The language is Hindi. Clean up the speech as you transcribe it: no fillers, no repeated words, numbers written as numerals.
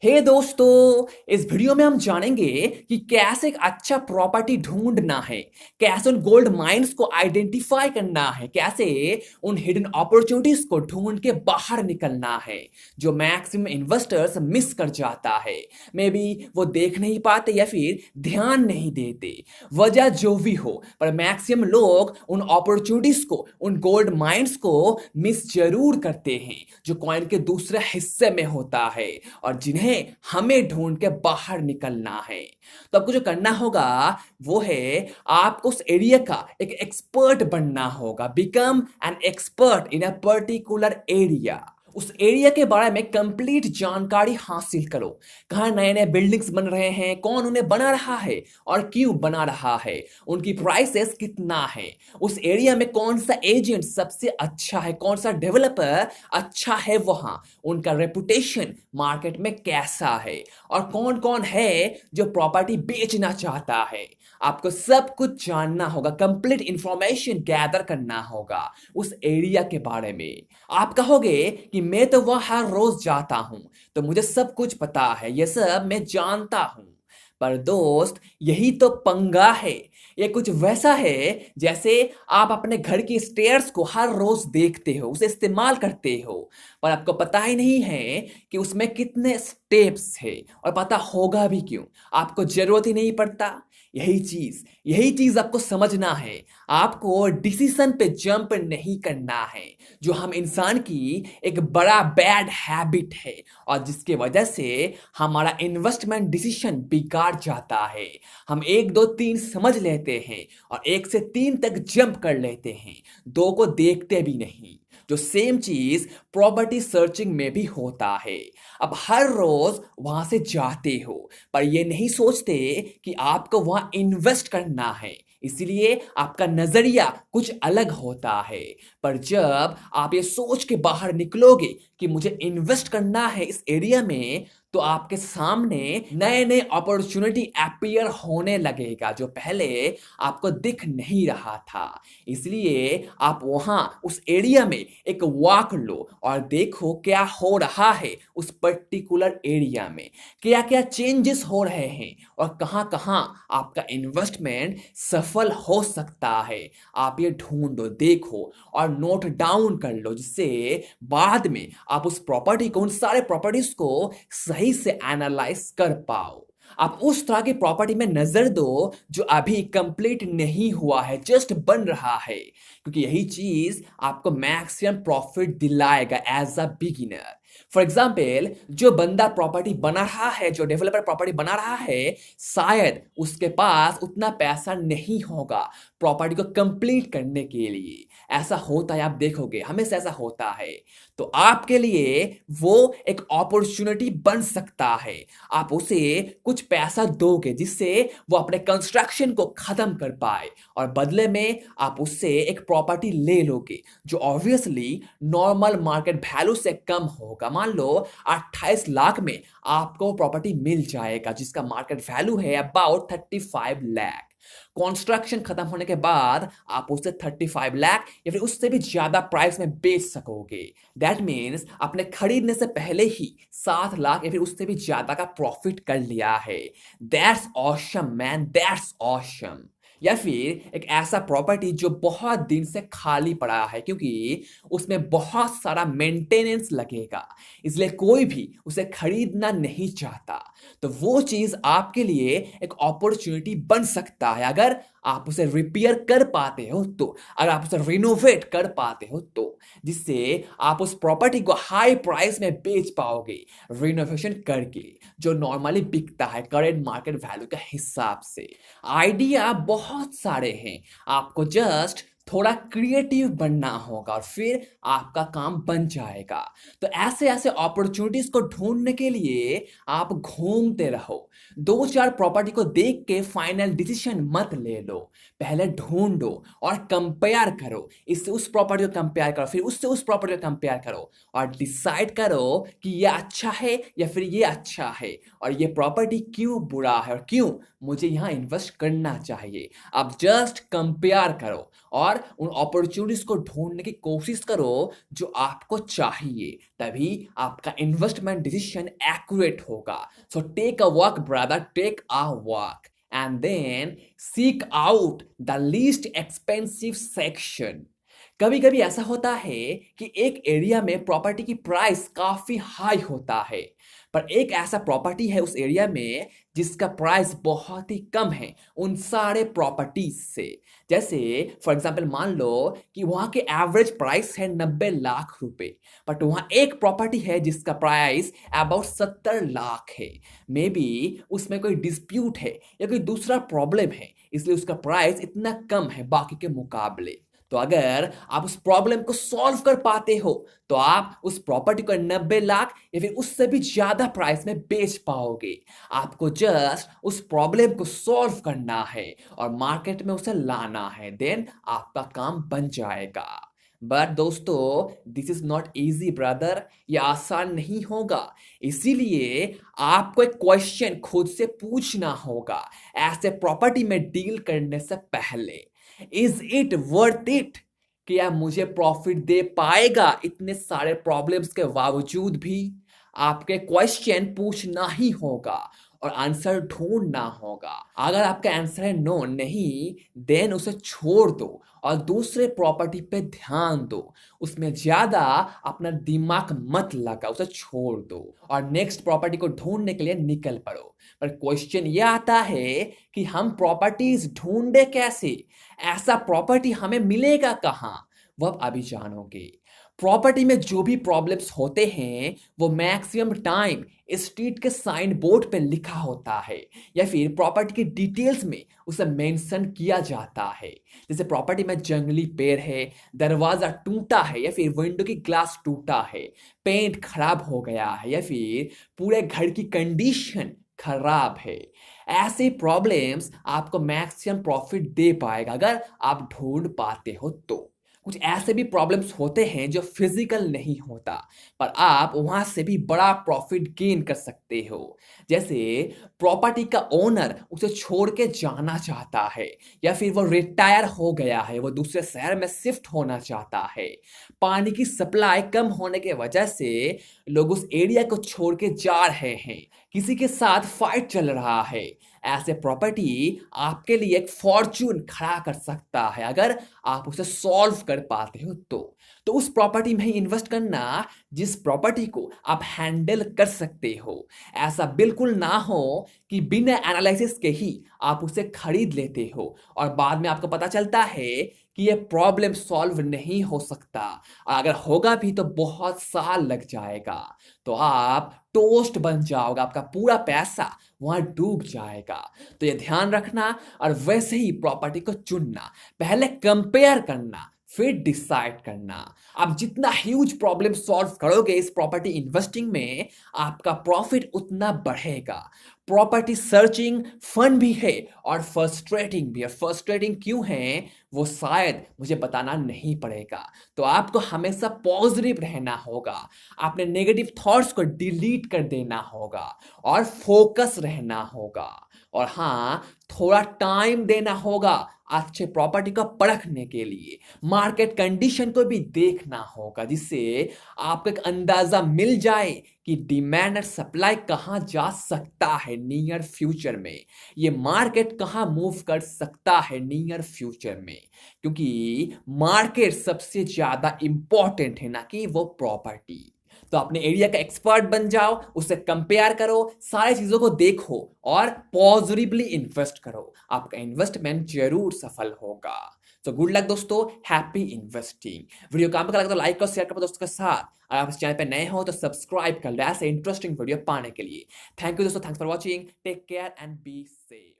दोस्तों, इस वीडियो में हम जानेंगे कि कैसे एक अच्छा प्रॉपर्टी ढूंढना है, कैसे उन गोल्ड माइंस को आइडेंटिफाई करना है, कैसे उन हिडन अपॉर्चुनिटीज को ढूंढ के बाहर निकलना है जो मैक्सिमम इन्वेस्टर्स मिस कर जाता है। मे बी वो देख नहीं पाते या फिर ध्यान नहीं देते, वजह जो भी हो, पर मैक्सिमम लोग उन अपॉर्चुनिटीज को, उन गोल्ड माइंस को मिस जरूर करते हैं जो कॉइन के दूसरे हिस्से में होता है और जिन्हें हमें ढूंढ के बाहर निकलना है। तो आपको जो करना होगा वो है आपको उस एरिया का एक एक्सपर्ट बनना होगा। Become an expert in a particular area. उस एरिया के बारे में कंप्लीट जानकारी हासिल करो। कहाँ नए नए बिल्डिंग्स बन रहे हैं, कौन उन्हें बना रहा है और क्यों बना रहा है, उनकी प्राइसेस कितना है, उस एरिया में कौन सा एजेंट सबसे अच्छा है, कौन सा डेवलपर अच्छा है, वहां उनका रेपुटेशन मार्केट में कैसा है और कौन कौन है जो प्रॉपर्टी बेचना चाहता है। आपको सब कुछ जानना होगा, कंप्लीट इंफॉर्मेशन गैदर करना होगा उस एरिया के बारे में। आप कहोगे कि मैं तो वहां हर रोज जाता हूं, तो मुझे सब कुछ पता है, ये सब मैं जानता हूं। पर दोस्त, यही तो पंगा है। ये कुछ वैसा है जैसे आप अपने घर की स्टेयर्स को हर रोज देखते हो, उसे इस्तेमाल करते हो, पर आपको पता ही नहीं है कि उसमें कितने स्टेप्स है और पता होगा भी क्यों, आपको जरूरत ही नहीं पड़ता। यही चीज आपको समझना है। आपको डिसीजन पे जंप नहीं करना है, जो हम इंसान की एक बड़ा बैड हैबिट है और जिसके वजह से हमारा इन्वेस्टमेंट डिसीजन बिगाड़ जाता है। हम एक दो तीन समझ लेते हैं और एक से तीन तक जंप कर लेते हैं, दो को देखते भी नहीं। जो सेम चीज प्रॉपर्टी सर्चिंग में भी होता है। अब हर रोज वहां से जाते हो, पर ये नहीं सोचते कि आपको वहां इन्वेस्ट करना है, इसलिए आपका नजरिया कुछ अलग होता है। पर जब आप ये सोच के बाहर निकलोगे कि मुझे इन्वेस्ट करना है इस एरिया में, तो आपके सामने नए नए अपॉर्चुनिटी अपीयर होने लगेगा जो पहले आपको दिख नहीं रहा था। इसलिए आप वहां उस एरिया में एक वॉक लो और देखो क्या हो रहा है उस पर्टिकुलर एरिया में, क्या क्या चेंजेस हो रहे हैं और कहां कहां आपका इन्वेस्टमेंट सफल हो सकता है। आप ये ढूंढो, देखो और नोट डाउन कर लो, जिससे बाद में आप उस प्रॉपर्टी को, उन सारे प्रॉपर्टीज को सही से एनालाइज कर पाओ। आप उस तरह की प्रॉपर्टी में नजर दो जो अभी कंप्लीट नहीं हुआ है, जस्ट बन रहा है, क्योंकि यही चीज आपको मैक्सिमम प्रॉफिट दिलाएगा as a beginner. For example, जो बंदा प्रॉपर्टी बना रहा है, जो डेवलपर प्रॉपर्टी बना रहा है, शायद उसके पास उतना पैसा नहीं होगा प्रॉपर्टी को कंप्लीट करने के लिए। ऐसा होता है, आप देखोगे हमेशा ऐसा होता है। तो आपके लिए वो एक अपॉर्चुनिटी बन सकता है। आप उसे कुछ पैसा दोगे जिससे वो अपने कंस्ट्रक्शन को खत्म कर पाए और बदले में आप उससे एक प्रॉपर्टी ले लोगे जो ऑब्वियसली नॉर्मल मार्केट वैल्यू से कम होगा। मान लो 28 लाख में आपको प्रॉपर्टी मिल जाएगा जिसका मार्केट वैल्यू है अबाउट 35 लाख। कंस्ट्रक्शन खत्म होने के बाद आप उसे 35 लाख या फिर उससे भी ज्यादा प्राइस में बेच सकोगे। दैट मीन्स आपने खरीदने से पहले ही 7 लाख या फिर उससे भी ज्यादा का प्रॉफिट कर लिया है। That's awesome man, that's awesome. या फिर एक ऐसा प्रॉपर्टी जो बहुत दिन से खाली पड़ा है क्योंकि उसमें बहुत सारा मेंटेनेंस लगेगा, इसलिए कोई भी उसे खरीदना नहीं चाहता। तो वो चीज आपके लिए एक अपॉर्चुनिटी बन सकता है अगर आप उसे रिपेयर कर पाते हो तो, अगर आप उसे रिनोवेट कर पाते हो तो, जिससे आप उस प्रॉपर्टी को हाई प्राइस में बेच पाओगे रिनोवेशन करके, जो नॉर्मली बिकता है करेंट मार्केट वैल्यू के हिसाब से। आइडिया बहुत सारे हैं, आपको जस्ट थोड़ा क्रिएटिव बनना होगा और फिर आपका काम बन जाएगा। तो ऐसे ऐसे अपॉर्चुनिटीज को ढूंढने के लिए आप घूमते रहो। दो चार प्रॉपर्टी को देख के फाइनल डिसीजन मत ले लो, पहले ढूंढो और कंपेयर करो। इससे उस प्रॉपर्टी को कंपेयर करो, फिर उससे उस प्रॉपर्टी को कंपेयर करो और डिसाइड करो कि ये अच्छा है या फिर ये अच्छा है और ये प्रॉपर्टी क्यों बुरा है और क्यों मुझे यहाँ इन्वेस्ट करना चाहिए। आप जस्ट कंपेयर करो और और उन अपॉर्चुनिटीज को ढूंढने की कोशिश करो जो आपको चाहिए, तभी आपका इन्वेस्टमेंट डिसीजन एक्यूरेट होगा। So take a walk brother, take a walk and then seek out the least expensive section. कभी कभी ऐसा होता है कि एक एरिया में प्रॉपर्टी की प्राइस काफी हाई होता है, पर एक ऐसा प्रॉपर्टी है उस एरिया में जिसका प्राइस बहुत ही कम है उन सारे प्रॉपर्टीज से। जैसे फॉर एग्जांपल मान लो कि वहां के एवरेज प्राइस है 90 लाख रुपए, बट वहां एक प्रॉपर्टी है जिसका प्राइस अबाउट 70 लाख है। मे बी उसमें कोई डिस्प्यूट है या कोई दूसरा प्रॉब्लम है, इसलिए उसका प्राइस इतना कम है बाकी के मुकाबले। तो अगर आप उस प्रॉब्लम को सॉल्व कर पाते हो तो आप उस प्रॉपर्टी को 90 लाख या फिर उससे भी ज्यादा प्राइस में बेच पाओगे। आपको जस्ट उस प्रॉब्लम को सॉल्व करना है और मार्केट में उसे लाना है, देन आपका काम बन जाएगा। बट दोस्तों, this is not easy brother, ये आसान नहीं होगा। इसीलिए आपको एक क्वेश्चन खुद से पूछना होगा ऐसे प्रॉपर्टी में डील करने से पहले। Is it worth it? क्या मुझे प्रॉफिट दे पाएगा इतने सारे प्रॉब्लम्स के बावजूद भी? आपके क्वेश्चन पूछना ही होगा और आंसर ढूंढना होगा। अगर आपका आंसर है नो, नहीं, देन उसे छोड़ दो और दूसरे प्रॉपर्टी पे ध्यान दो। उसमें ज्यादा अपना दिमाग मत लगा, उसे छोड़ दो और नेक्स्ट प्रॉपर्टी को ढूंढने के लिए निकल पड़ो। पर क्वेश्चन ये आता है कि हम प्रॉपर्टीज ढूंढे कैसे? ऐसा प्रॉपर्टी हमें मिलेगा कहाँ? वो आप अभी जानोगे। प्रॉपर्टी में जो भी प्रॉब्लम्स होते हैं वो मैक्सिमम टाइम स्ट्रीट के साइन बोर्ड पे लिखा होता है या फिर प्रॉपर्टी की डिटेल्स में उसे मेंशन किया जाता है। जैसे प्रॉपर्टी में जंगली पेड़ है, दरवाजा टूटा है या फिर विंडो की ग्लास टूटा है, पेंट खराब हो गया है या फिर पूरे घर की कंडीशन खराब है। ऐसे प्रॉब्लम्स आपको मैक्सिमम प्रॉफिट दे पाएगा अगर आप ढूंढ पाते हो तो। कुछ ऐसे भी प्रॉब्लम्स होते हैं जो फिजिकल नहीं होता, पर आप वहां से भी बड़ा प्रॉफिट गेन कर सकते हो। जैसे प्रॉपर्टी का ओनर उसे छोड़ के जाना चाहता है या फिर वो रिटायर हो गया है, वो दूसरे शहर में शिफ्ट होना चाहता है। पानी की सप्लाई कम होने की वजह से लोग उस एरिया को छोड़ के जा रहे हैं, किसी के साथ फाइट चल रहा है। ऐसे प्रॉपर्टी आपके लिए एक फॉर्च्यून खड़ा कर सकता है अगर आप उसे सॉल्व कर पाते हो तो उस प्रॉपर्टी में ही इन्वेस्ट करना जिस प्रॉपर्टी को आप हैंडल कर सकते हो। ऐसा बिल्कुल ना हो कि बिना एनालिसिस के ही आप उसे खरीद लेते हो और बाद में आपको पता चलता है कि ये प्रॉब्लम सॉल्व नहीं हो सकता, और अगर होगा भी तो बहुत साल लग जाएगा, तो आप टोस्ट बन जाओगे, आपका पूरा पैसा वहां डूब जाएगा। तो ये ध्यान रखना और वैसे ही प्रॉपर्टी को चुनना, पहले कंपेयर करना फिर डिसाइड करना। आप जितना ह्यूज प्रॉब्लम सॉल्व करोगे इस प्रॉपर्टी इन्वेस्टिंग में, आपका प्रॉफिट उतना बढ़ेगा। प्रॉपर्टी सर्चिंग फन भी है और फ्रस्ट्रेटिंग भी है। फ्रस्ट्रेटिंग क्यों है वो शायद मुझे बताना नहीं पड़ेगा। तो आपको हमेशा पॉजिटिव रहना होगा, अपने नेगेटिव थॉट्स को डिलीट कर देना होगा और फोकस रहना होगा। और हाँ, थोड़ा टाइम देना होगा अच्छे प्रॉपर्टी को परखने के लिए, मार्केट कंडीशन को भी देखना होगा, जिससे आपको एक अंदाजा मिल जाए कि डिमांड और सप्लाई कहाँ जा सकता है नियर फ्यूचर में, ये मार्केट कहाँ मूव कर सकता है नियर फ्यूचर में। क्योंकि मार्केट सबसे ज्यादा इंपॉर्टेंट है, ना कि वो प्रॉपर्टी। तो अपने एरिया का एक्सपर्ट बन जाओ, उससे कंपेयर करो, सारी चीजों को देखो और पॉजिटिवली इन्वेस्ट करो। आपका इन्वेस्टमेंट जरूर सफल होगा। तो गुड लक दोस्तों, हैप्पी इन्वेस्टिंग। वीडियो काम का लगा तो लाइक और शेयर करो दोस्तों के साथ। अगर आप इस चैनल पे नए हो तो सब्सक्राइब कर लो ऐसे इंटरेस्टिंग वीडियो पाने के लिए। थैंक यू दोस्तों, thanks for watching, take care and be safe.